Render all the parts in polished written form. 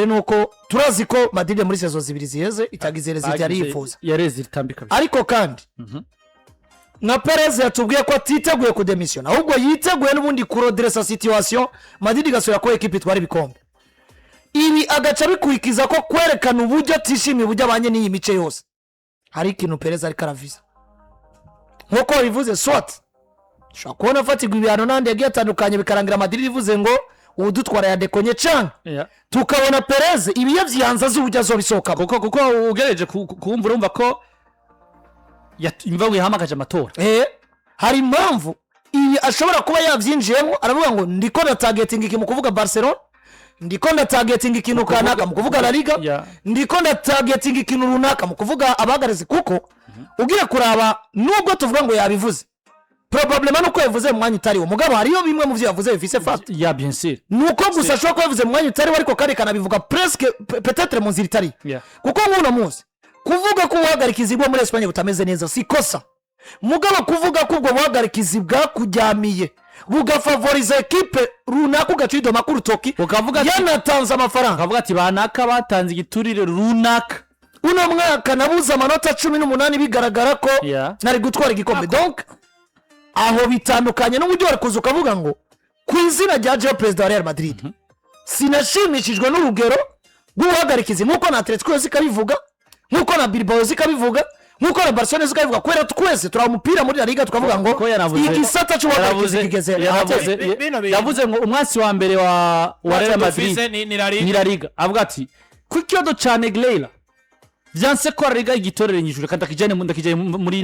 nuko turazi ko Madrid muri saison zibiri ziheze itagize resultat yari yifuza yareze itambika ariko kandi na Perez yatubwiye ko atiteguye kudemission ahubwo yiteguye n'ubundi kurodressa situation Madrid gasubira ko equipe itwara ibikombe ibi agaca bikurikiza ko kwerekana uburyo atishimiye uburyo abanye n'iyi mice yose hari ikintu Perez ari karaviza nkuko bivuze swat shaka kubona fatigwa ibihano nandi yagiye atandukanye bikarangira Madrid ivuze ngo udutwara ya dekonye cyane tukabona Perez ibiye vyanza z'uburyo azobisoka kuko ugereje kumva urumva ko imva wihamagaje amatora hari impamvu iyi ashobora kuba yavyinjiyemo aravuga ngo ndiko na targeting iki mu kuvuga Barcelona ndiko na targeting ikintu kanaka mu kuvuga La Liga ndiko na targeting ikintu runaka mu kuvuga abagareze kuko ugiye kuraba nubwo tuvuga ngo yabivuze probablement nuko yavuze mu mwanya utari wo mugabo hariyo bimwe mu byo yavuze bifise fact bien sûr nuko gusa ashobora ko yavuze mu mwanya utari ariko kandi kanabivuga presque peut-être mu nzira itari kuko nk'uno munsi kuvuga ko ubuhagarikizi bwo muri Espagne butameze neza si kosa mugabo kuvuga ko ubwo buhagarikizi bwakujyamiye bugafavoriza equipe runaka ugacido makuru toki ukavuga yanatanze amafaranga ukavuga ati banaka batanze igiturire runaka uno mwaka nabuze amanota 18 bigaragara ko nari gutwara igikombe donc aho bitandukanye n'uburyo wari kuza ukavuga ngo ku izina rya Joe President wa Real Madrid sinashimishijwe n'urugero rw'ubuhagarikizi nkuko na Atletico zikabivuga nkuko na Bilbao zikabivuga nkuko na Barcelona zikabivuga kwera twese turi umupira muri La Liga tukavuga ngo igisata cy'ubuhagarikizi kigeze yavuze ngo umwasi wa mbere wa Real Madrid ni La Liga avuga ati ku kiyodo cyane Gleila vyanse ko Liga igitorere nyijuru katakijane muri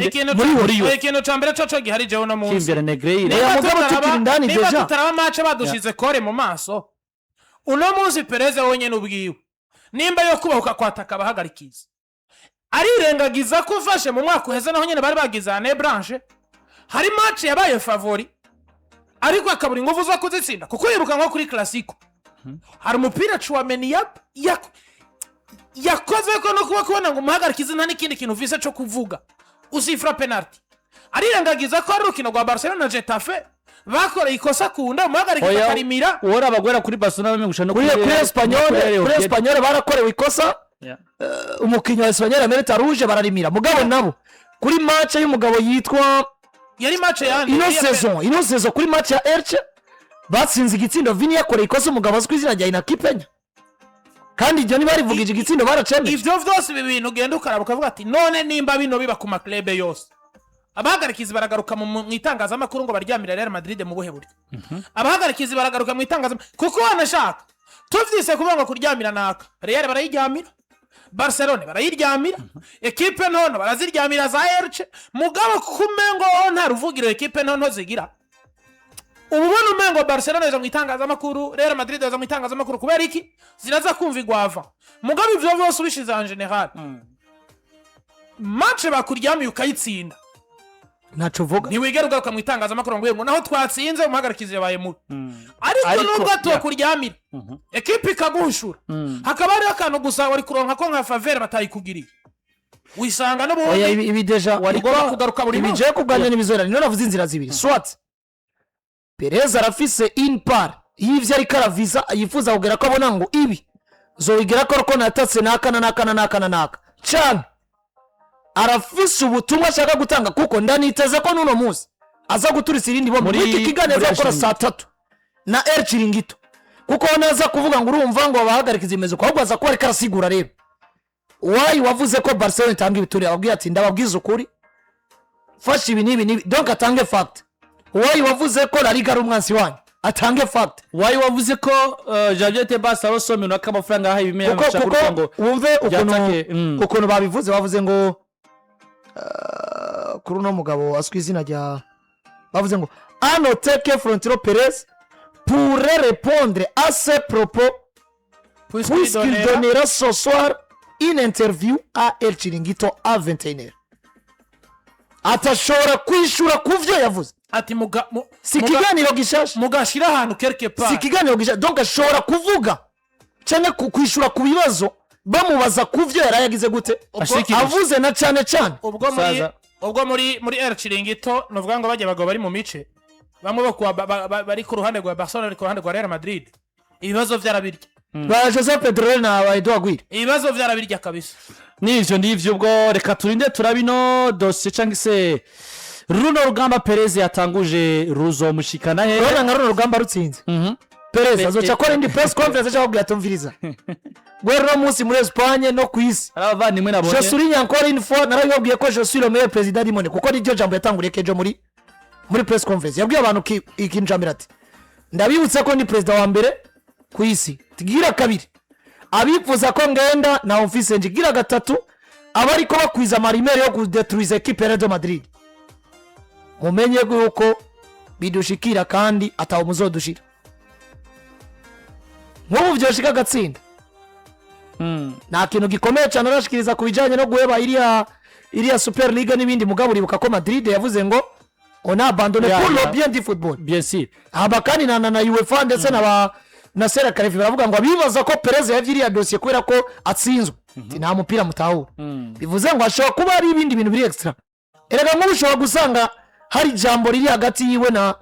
yo ikintu cyambere cyo gihari je no munsi Kimbere Negreira ya mugabo tukiri ndani deja niba tutaraba match badushize kore mu maso uno munsi Perez wonye n'ubwiwe nimba yo kubahuka kwataka abahagarikiza arirengagiza ko ufashe mu mwaka uheze naho nyene bari bagize ane branche hari match yabaye favori ariko akabura ingufu zo kuzitsinda kuko yiruka nko kuri classico hari umupira Chouameni yakoze ko no kuba kubona ngo umuhagarikize nta n'ikindi kintu vise cyo kuvuga usifra penalty arirengagiza ko ari urukino rwa Barcelona na Getafe bakora ikosa kunda umuhagarikize akarimira wora abagwera kuri Barcelona bamegusha no kuri Espanyol barakorewe ikosa umukinyi wa Espanyol Amerita Rouge bararimira mugabo nabo kuri match y'umugabo yitwa yari match yandi ino saison kuri match ya Elche batsinze igitsindo Vini yakoreye ikosa umugabo azwi izina rya Inakipenya kandi ibyo ni barivugije igitsindo baracemeye ivyo vyose ibintu genda ukarabuka avuga ati none nimba bino biba ku maklebe yose abahagarikizi baragaruka mu itangazamakuru ngo baryamira Real Madrid mu buhe buryo abahagarikizi baragaruka mu itangazamakuru kuko wanashaka tuvyise kuvuga ngo kuryamira naka Real barayiryamira Barcelona barayiryamira equipe ntono baraziryamira za Elche mugabo kumengo nta ruvugiro equipe ntono zigira ubona umengo Barcelona zo mwitangazamakuru Real Madrid zo mwitangazamakuru kubera iki ziraza kumva igwava mugabo ivyo byose ubishize en general match bakuryamiye ukayitsinda naco vuga ni wigeruka kwa mwitangazamakuru ngo naho twatsinze umuhagarikize yabaye mu ariko nubwo atokuryamira equipe ikagushura hakaba ari akantu gusa wari kuronka ko nka faveur batayikugiriye wisanga no oya ibi deja wari kugaruka buri bije kuganya n'ibizora ni navuze inzira zibiri swat Perez arafise in par yivye ari karaviza yifuza kugera ko abona ngo ibi zoigera ko natatse naka cyane arafise ubutumwa ashaka gutanga kuko ndaniteze ko nuno munsi aza guturisa irindi bo muri iki kiganiro akora saa 3 na El Chiringito kuko naza kuvuga ngo urumva ngo abahagarikiza imezo ko ahubwo aza ko ari karasigura rero wayi wavuze ko Barcelona itanga ibituri ababwiye ati ndababwiza ukuri fashi ibi nibi donc atange fact wayi wavuze ko La Liga ari umwansi wanyu atange fact wayi wavuze ko Javier Barcelona somye no kamafaranga aha ibimeye amashaka ngo wumve ukuntu babivuze bavuze ngo kuri no mugabo aswi izina rya bavuze ngo anoteke Frontiro Perez pourrait répondre à ces propos puisqu'il donnera ce soir une interview à El Chiringuito à 21h atashobora kwishura kuvyo yavuze ati sikiganiro gishasha mugashira ahantu quelque part sikiganiro gishasha donc ashobora kuvuga cyane kwishura ku bibazo bamubaza kuvyo yarayagize gute avuze na cyane ubwo muri El Chiringito novuga ngo bajye bagabo bari mu mice bamwe bari ku ruhande rwa Barcelona ari ku ruhande rwa Real Madrid ibibazo byarabirye ba Joseph Pedro na ba Edouard Gwire ibibazo vyarabirya kabisa n'ivyo ubwo reka turinde turabino dossier cyangwa se runo rugamba Perez yatanguje ruzomushikana he rona nka runo rugamba rutsinze Perez azoca kora indi press conference cyangwa bwatumviriza gwero munsi muri Espagne no kwisi abavandimwe nabonye je souligne encore une fois narabibabwiye ko je suis le meilleur président du monde kuko niryo jambo yatanguriye kejo muri press conference yabwiye abantu ikinjambira ati ndabibutsa ko ni president wa mbere kwisi tigira kabiri abifuza ko ngenda na office njigira gatatu abari ko bakwiza marimere yo kudetruize equipe Real Madrid mumenye yuko bidushikira kandi atawo muzodushira nk'ubu vyoshika gatsinda nta kintu gikomeye cyane arashikiriza ku bijanye no guheba iriya Super League n'ibindi mugabo uribuka ko Madrid yavuze ngo on a abandonné pour le bien du football bien sûr aba kandi na UEFA ndetse na Sera Kalevi baravuga ngo abibaza ko Perez yavyiriya dossier kubera ko atsinzwe nta mupira mutahura bivuze ngo ashobora kuba ari ibindi bintu biri extra erega nk'ushobora gusanga hari jambo riri hagati yiwe na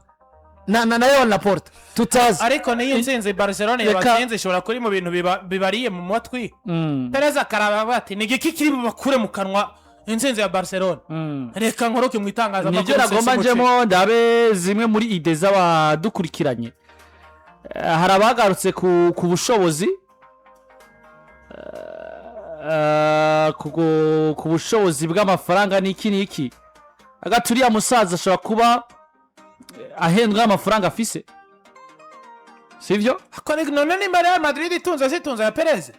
Laporta tutazi ariko niyo Intsinzi Barcelona yabatsinze ishobora kuri mu bintu bibariye mu matwi Perez akaraba bati ni giki kiri bakure mu kanwa Intsinzi ya Barcelona reka nkoroke mu itangaza nibyo nagomba njemo ndabe zimwe muri ide z'abadukurikiranye hari abagarutse ku bushobozi ku bushobozi bw'amafaranga n'iki agaturiya musaza ashobora kuba ahendwa amafaranga afise sivyo none nimba Real Madrid itunze ya Perez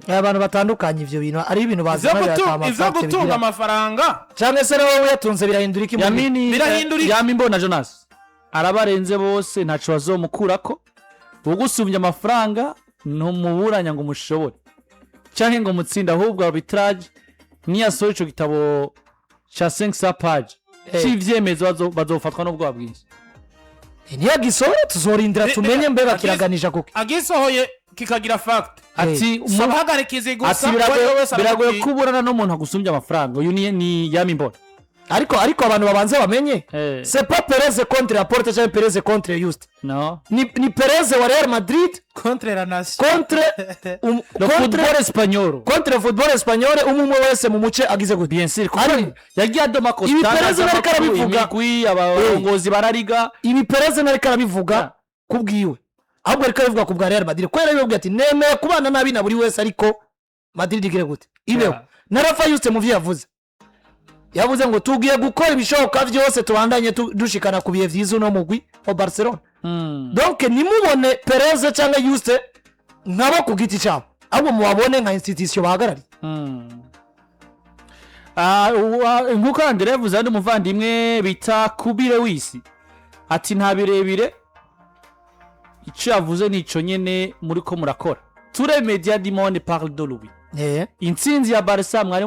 abantu batandukanye ivyo bintu ari ibintu bazana ivyo gutunga amafaranga cyane se nawe yatunze birahindura iki yami mbona Jonas arabarenze bose ntaco bazomukurako ugusumye amafaranga ntumuburanya ngo mushobore canke ngo mutsinda ahubwo arbitrage niyasohoye ico gitabo cha 500 page c'ivyemezo bazofatwa n'ubwo babwiye niya gisohoye tuzorindira tumenye mbega kiraganisha kuko agisohoye kikagira fact ati umuhagarikizi gusa biragoye kuburana n'umuntu agusumbya amafaranga uyu ni yami mbona ariko abantu babanze bamenye c'est pas Perez contre Laporta cyangwa Perez contre Just no ni Perez wa Real Madrid contre la nation contre le football espagnol umwe wese mu muce agize gute bien sûr yagiye adoma ko ibi Perez nariko arabivuga abarongozi barariga ibi Perez nariko arabivuga kubwiwe ahubwo ariko arabivuga ku bwa Real Madrid ko yarabibwiye ati nemeye kubana nabi na buri wese ariko Madrid igire gute ibeho na Rafa Just mu vyo yavuze ngo tugiye gukora ibishoboka byose tubandanye dushikana ku bihe vyiza no mugwi wa Barcelona donc nimubone Perez cyangwa Just nkabo ku giti cyabo ahubwo mubabone nka institution bahagarari nkuko Landry yavuze andi muvandimwe bita Kuri Lewis ati nta birebire icyo yavuze nico nyene muri ko murakora tous media du monde parle de lui Intsinzi ya Barca mwari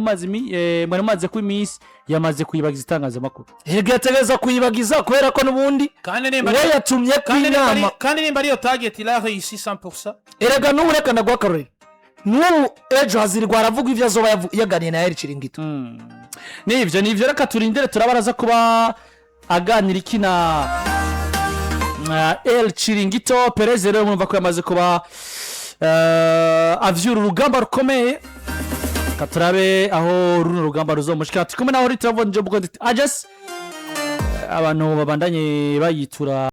maze ku iminsi yamaze kuyibagiza itangazamakuru yategeza kuyibagiza kubera ko nubundi we yatumye kwinama kandi nimba ariyo target ila réussi 100% erega n'uburekana gwa karori n'ubu ejo hazirwa aravuga ivyo azoba yaganiye na El Chiringito nivyo reka turindire turabaraza kuba aganira ikina El Chiringito Perez rero mwumva ko yamaze kuba avyura urugamba rukomeye katurabe aho runo rugamba ruzomushika tukumwe naho ritravon job ajas abantu babandanye bayitura